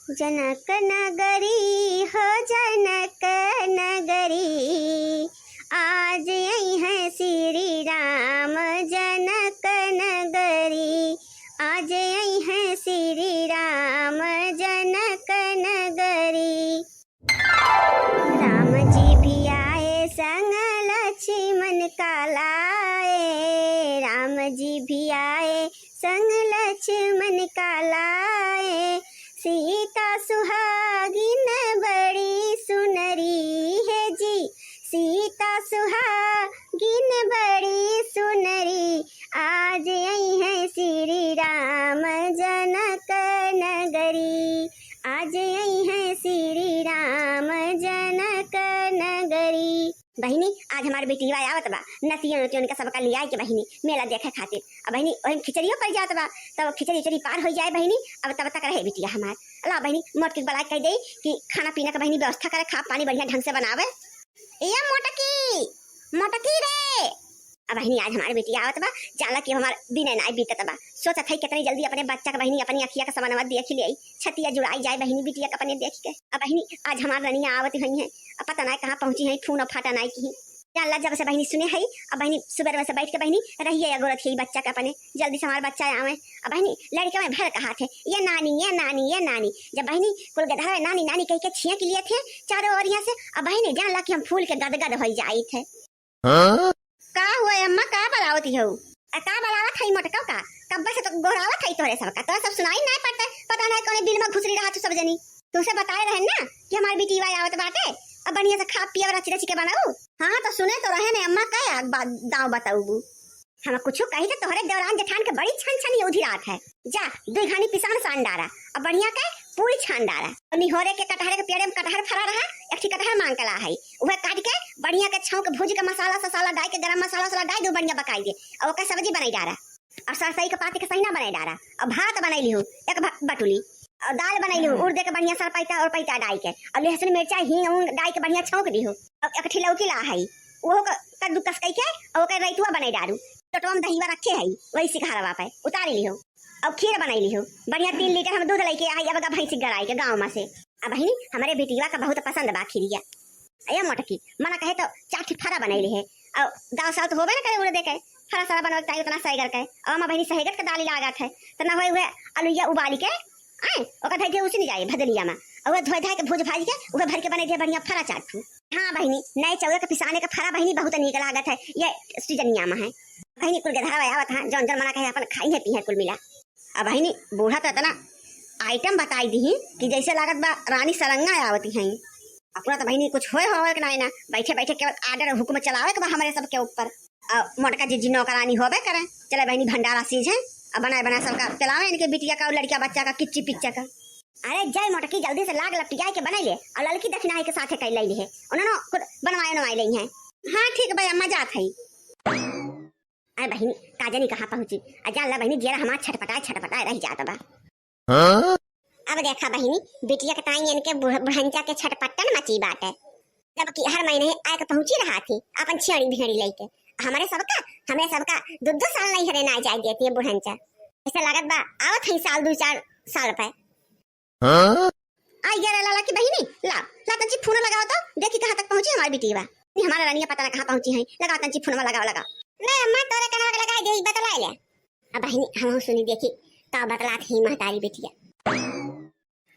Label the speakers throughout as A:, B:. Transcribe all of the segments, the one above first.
A: जनक नगरी हो जनक नगरी, आज यही है श्री राम जनक नगरी, आज यही है श्री राम जनक नगरी। राम जी भी आए संग लक्ष्मण का लाए, राम जी भी आए संग लक्ष्मण का लाए, सीता सुहागिन बड़ी सुनरी है जी, सीता सुहागिन बड़ी सुनरी, आज यही है श्री राम जनक नगरी, आज यही है श्री राम जनक नगरी। बहिनी आज हमारे बेटी आवत बा, नतिया नतियन का सबका लिया के बहिनी मेला देखे खातिर। अब बहिनी वही खिचड़ियों पड़ जात बा, तब खिचड़ी उचड़ी पार हो जाए बहिनी। अब तब तक रहे बिटिया हमार अल्लाह बहिनी मोट के बड़ा कह दे कि खाना पीना का बहिनी व्यवस्था करे, खा पानी बढ़िया ढंग से बनावे। ये मोटकी मोटकी रे, अब बहिनी आज हमारे बेटी आवत बा, जाला कि हमार दिन ना बीतत बा। सोचत है कितनी जल्दी अपने बच्चा का बहिनी अपनी अखिया का सामान देख ले, छतिया जुड़ाई जाए बहिनी बिटिया का अपने देख के। अब बहिनी आज हमार रनिया आवत हुई है, अब पता नहीं कहाँ पहुंची है, फोन फाटा नहीं की जानला जब से बहिनी सुने है। अब बहिनी सुबह से बैठ के बहिनी रही है गोरत है बच्चा का अपने जल्दी से हमारा बच्चा आवे। अब बहिनी लड़के में भर कहा थे ये नानी ये नानी ये नानी, जब बहिनी कुल गधा नानी नानी कह के छिया के लिए थे चारों ओरिया से। अब बहिनी जानला कि हम फूल के गदगद हो जाई थे। का हुआ अम्मा, का बलावती हो? का बलावत है मोटका का? कब्बा से तो गोरावत है तोरे सबका, तोरा सब सुनाई ना पड़ता, पता नहीं कौन बिल में घुसरी रहा तू सब जनी। तुमसे बताए रहे ना कि हमारी बेटी वाई आवत बाटे, अब बढ़िया से खा पिया रची रची के बनाऊ। हाँ तो सुने तो रहे ने अम्मा का दाव बताऊ। हम कुछ कही तो तोहरे दौरान जेठान के बड़ी छन छनी उधी रात है, जा दो घानी पिसान सान डारा और बढ़िया के पूरी छान डारा और निहोरे के कटहरे के पेड़े में कटहर फरा रहा, एक ठी कटहर मांग के ला है वह काट के बढ़िया के छौंक भूज के मसाला ससाला डाल के गरम मसाला ससाला डाल दो बढ़िया पकाई दे और ओका सब्जी बनाई डारा और सरसई के पाती के सहीना बनाई डारा और भात बनाई ली हूं एक बटुली और दाल बनाई ली हूं उड़ दे के बढ़िया सर पैता और पैता डाल के और लहसुन मिर्चा हींग डाल के बढ़िया छौंक दी हूं और एक ठी लौकी ला है वो कद्दू कस के और ओकर रैतुआ बनाई डारू टटोम दहीवा रखे है वही सिखा रहा पे उतारी ली हो और खीर बनाई ली हो बढ़िया 3 लीटर हम दूध लेके आई अब भैंस गड़ाई के गांव में से। अब बहिनी हमारे बेटिया का बहुत पसंद बा खीरिया अया मोटकी मना कहे तो 4 फरा बनाई ली है और दाल साल तो होबे ना करे उड़ दे के फरा सारा बनवा चाहिए उतना सहीगर के और हम बहिनी सहीगर के दाल लागत है तो ना होए हुए आलूया उबाली के आए ओका धइ दे उसी नहीं जाए भदलिया में और धोई धाय के भूज भाज के उहे भर के बने दे बढ़िया फरा चाटू। हां बहिनी नए चौरे के पिसाने का फरा बहिनी बहुत नीक लागत है ये सीजनिया में है बहिनी कुल के धावा आवत हां जौन जन मना कहे अपन खाई है पी है कुल मिला। अब बहिनी बूढ़ा तो इतना आइटम बताई दी कि जैसे लागत बा रानी सरंगा आवती हैं अपना तो बहिनी कुछ होए होवे के ना बैठे बैठे केवल आर्डर हुक्म चलावे के बा हमारे सब के ऊपर मोटका जी नौकरानी होबे करे चले बहिनी भंडारा सीज है अब बनाए बना सबका चलावे इनके बिटिया का लड़का बच्चा का किच्ची पिच्चा का। अरे जय मोटकी जल्दी से लाग लपटिया के बनाई ले और लड़की दक्षिणाई के साथे कई लई है उन्होंने खुद बनवाए नवाई लई है। हां ठीक भाई मजा आत है। अरे बहिनी काजनी कहाँ पहुंची अजान ला बहिनी जेरा हमार छटपटाए रह जाता बा। अब देखा बहिनी बिटिया के ताई इनके भंजा के छटपटन मची बात है जब कि हर महीने आके पहुंची रहा थी अपन छेड़ी भिड़ी लेके हमारे सबका 2 साल नहीं हरे ना जाए देती है बुढ़ंचा ऐसा लागत बा आवत है साल 2-4 साल पे। आई गया लाला की बहिनी ला तंची फोन लगाओ तो देखी कहां तक पहुंची हमारी बिटिया हमारा रानिया पता ना कहां पहुंची है लगा तंची फोन लगाओ नहीं अम्मा तोरे कहां लगा दे बतला ले। अब बहिनी हम सुनी देखी तो बतला थी महतारी बिटिया।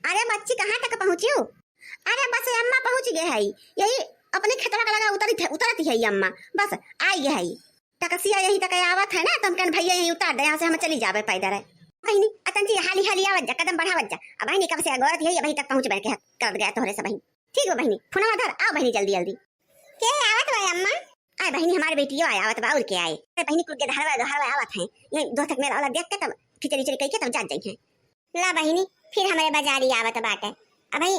A: अरे बच्ची कहां तक पहुंची हो? अरे बस अम्मा पहुंच गए है यही अपने खेतवा का लगा उतरती है अम्मा बस आई है टकसिया यही तक आवत है ना तुम कहन भैया यही उतार दे यहां से हम चली जावे पैदल है बहिनी अतंजी हाली हाली आवत जा कदम बढ़ावत जा। अब बहिनी कब से गोरत है अभी तक पहुंच बैठे कर गया तोरे से बहिनी ठीक है बहिनी फोनवा धर आओ बहिनी जल्दी जल्दी के आवत बा अम्मा आए बहिनी हमारे बेटियों आए आवत बा और के आए बहिनी कुल के धरवा आवत है ये दो तक मेरा वाला देख के तब खिचड़ी चली कह के तब जा जाई है ला बहिनी फिर हमारे बाजारी आवत बाटे। अब भाई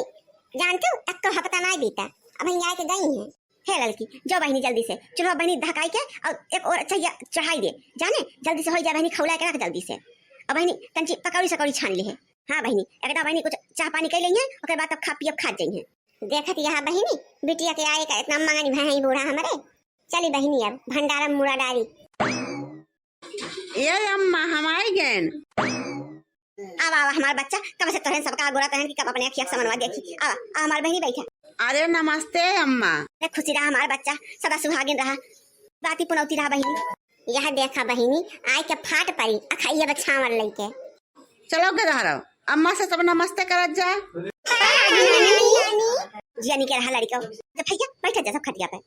A: जानते हो तक तो हफ्ता ना बीता अब भाई आके गई है हे लड़की जो बहिनी जल्दी से चलो बहिनी धकाई के और एक और अच्छा चढ़ाई दे जाने जल्दी से हो जाए बहिनी खौला के रख जल्दी से। अब बहिनी कंची पकौड़ी सकौड़ी छान ली है। हाँ बहिनी एकदम बहिनी कुछ चाह पानी कर लेंगे उसके बाद तब खा पियो खा जाएंगे। देखत यहाँ बहिनी बिटिया के आए का इतना मंगनी भाई बूढ़ा हमारे चली बहिनी अब भंडारा मुड़ा डाली
B: ये अम्मा हम आई गए
A: आवा आवा हमार बच्चा कब से तोहरे सबका गोरा तहन की कब अपने अखिया समनवा देखी। आवा आ हमार बहनी बैठा।
B: अरे नमस्ते अम्मा।
A: खुशी रहा हमार बच्चा, सदा सुहागिन रहा, बाती पुनौती रहा बहिनी। यह देखा बहिनी आय के फाट पड़ी अखाइए बच्चा मर लइके।
B: चलो के रहो अम्मा से सब नमस्ते करत जा।
A: जियानी के रहा लड़का। जब भैया बैठा जा सब खटिया पे।